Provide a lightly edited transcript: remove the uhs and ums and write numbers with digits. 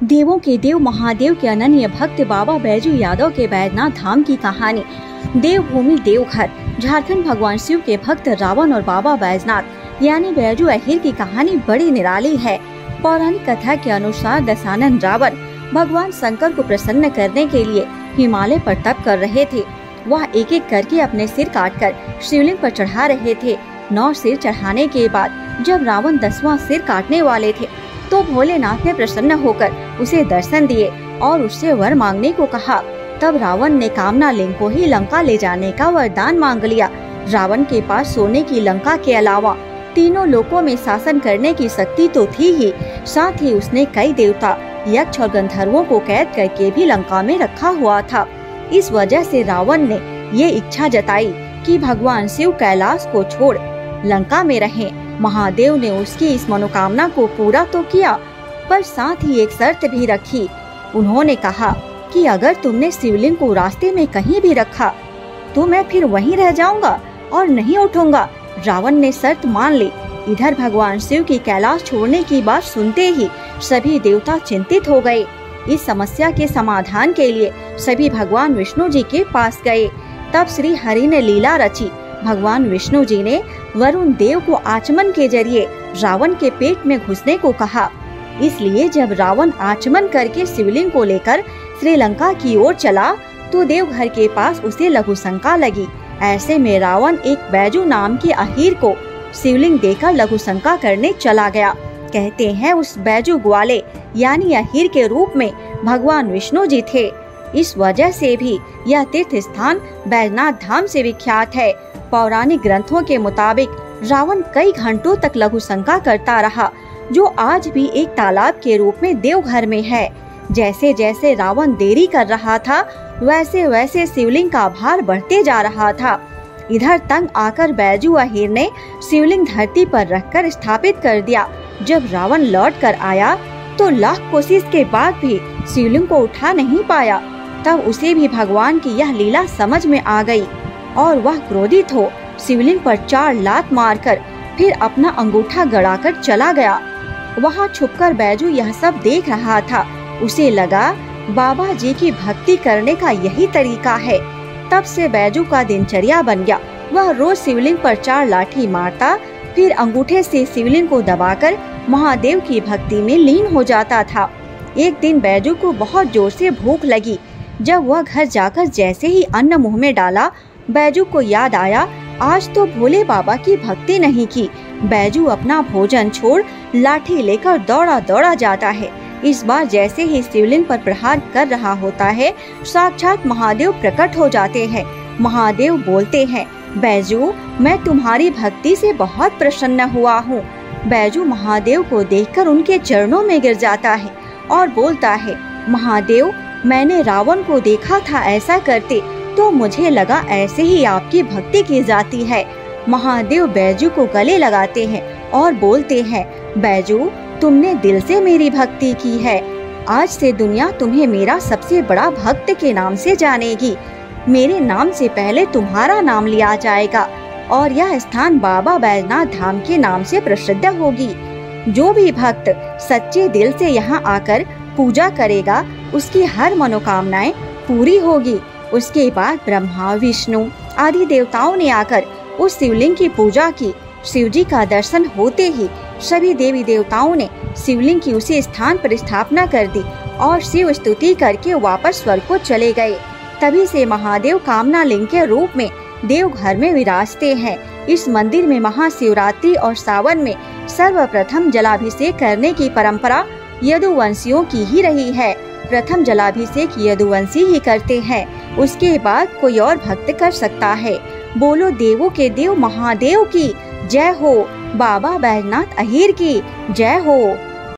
देवों के देव महादेव के अनन्य भक्त बाबा बैजू यादव के बैजनाथ धाम की कहानी। देवभूमि देवघर झारखंड भगवान शिव के भक्त रावण और बाबा बैजनाथ यानी बैजू अहिर की कहानी बड़ी निराली है। पौराणिक कथा के अनुसार दशानन रावण भगवान शंकर को प्रसन्न करने के लिए हिमालय पर तप कर रहे थे। वह एक एक करके अपने सिर काटकर शिवलिंग पर चढ़ा रहे थे। 9 सिर चढ़ाने के बाद जब रावण 10वां सिर काटने वाले थे तो भोलेनाथ ने प्रसन्न होकर उसे दर्शन दिए और उससे वर मांगने को कहा। तब रावण ने कामना लिंग को ही लंका ले जाने का वरदान मांग लिया। रावण के पास सोने की लंका के अलावा तीनों लोकों में शासन करने की शक्ति तो थी ही, साथ ही उसने कई देवता, यक्ष और गंधर्वों को कैद करके भी लंका में रखा हुआ था। इस वजह से रावण ने ये इच्छा जताई कि भगवान शिव कैलाश को छोड़ लंका में रहें। महादेव ने उसकी इस मनोकामना को पूरा तो किया, पर साथ ही एक शर्त भी रखी। उन्होंने कहा कि अगर तुमने शिवलिंग को रास्ते में कहीं भी रखा तो मैं फिर वहीं रह जाऊंगा और नहीं उठूंगा। रावण ने शर्त मान ली। इधर भगवान शिव की कैलाश छोड़ने की बात सुनते ही सभी देवता चिंतित हो गए। इस समस्या के समाधान के लिए सभी भगवान विष्णु जी के पास गए। तब श्री हरि ने लीला रची। भगवान विष्णु जी ने वरुण देव को आचमन के जरिए रावण के पेट में घुसने को कहा। इसलिए जब रावण आचमन करके शिवलिंग को लेकर श्रीलंका की ओर चला तो देवघर के पास उसे लघु शंका लगी। ऐसे में रावण एक बैजू नाम के अहीर को शिवलिंग देकर लघु शंका करने चला गया। कहते हैं उस बैजू ग्वाले यानी अहीर के रूप में भगवान विष्णु जी थे। इस वजह से भी यह तीर्थ स्थान बैजनाथ धाम से विख्यात है। पौराणिक ग्रंथों के मुताबिक रावण कई घंटों तक लघु शंका करता रहा, जो आज भी एक तालाब के रूप में देवघर में है। जैसे जैसे रावण देरी कर रहा था वैसे वैसे शिवलिंग का भार बढ़ते जा रहा था। इधर तंग आकर बैजू अहीर ने शिवलिंग धरती पर रखकर स्थापित कर दिया। जब रावण लौट कर आया तो लाख कोशिश के बाद भी शिवलिंग को उठा नहीं पाया। तब उसे भी भगवान की यह लीला समझ में आ गई और वह क्रोधित हो शिवलिंग पर 4 लात मारकर फिर अपना अंगूठा गड़ाकर चला गया। वहां छुपकर बैजू यह सब देख रहा था। उसे लगा बाबा जी की भक्ति करने का यही तरीका है। तब से बैजू का दिनचर्या बन गया। वह रोज शिवलिंग पर 4 लाठी मारता, फिर अंगूठे से शिवलिंग को दबाकर महादेव की भक्ति में लीन हो जाता था। एक दिन बैजू को बहुत जोर से भूख लगी। जब वह घर जाकर जैसे ही अन्न मुंह में डाला, बैजू को याद आया आज तो भोले बाबा की भक्ति नहीं की। बैजू अपना भोजन छोड़ लाठी लेकर दौड़ा दौड़ा जाता है। इस बार जैसे ही शिवलिंग पर प्रहार कर रहा होता है, साक्षात महादेव प्रकट हो जाते हैं। महादेव बोलते हैं, बैजू मैं तुम्हारी भक्ति से बहुत प्रसन्न हुआ हूँ। बैजू महादेव को देखकर उनके चरणों में गिर जाता है और बोलता है, महादेव मैंने रावण को देखा था ऐसा करते, तो मुझे लगा ऐसे ही आपकी भक्ति की जाती है। महादेव बैजू को गले लगाते हैं और बोलते हैं, बैजू तुमने दिल से मेरी भक्ति की है। आज से दुनिया तुम्हें मेरा सबसे बड़ा भक्त के नाम से जानेगी। मेरे नाम से पहले तुम्हारा नाम लिया जाएगा और यह स्थान बाबा बैजनाथ धाम के नाम से प्रसिद्ध होगी। जो भी भक्त सच्चे दिल से यहाँ आकर पूजा करेगा उसकी हर मनोकामनाएं पूरी होगी। उसके बाद ब्रह्मा विष्णु आदि देवताओं ने आकर उस शिवलिंग की पूजा की। शिव जी का दर्शन होते ही सभी देवी देवताओं ने शिवलिंग की उसी स्थान पर स्थापना कर दी और शिव स्तुति करके वापस स्वर्ग को चले गए। तभी से महादेव कामना लिंग के रूप में देवघर में विराजते हैं। इस मंदिर में महाशिवरात्रि और सावन में सर्वप्रथम जलाभिषेक करने की परंपरा यदुवंशियों की ही रही है। प्रथम जलाभिषेक यदुवंशी ही करते हैं, उसके बाद कोई और भक्त कर सकता है। बोलो देवों के देव महादेव की जय हो। बाबा बैजनाथ अहीर की जय हो।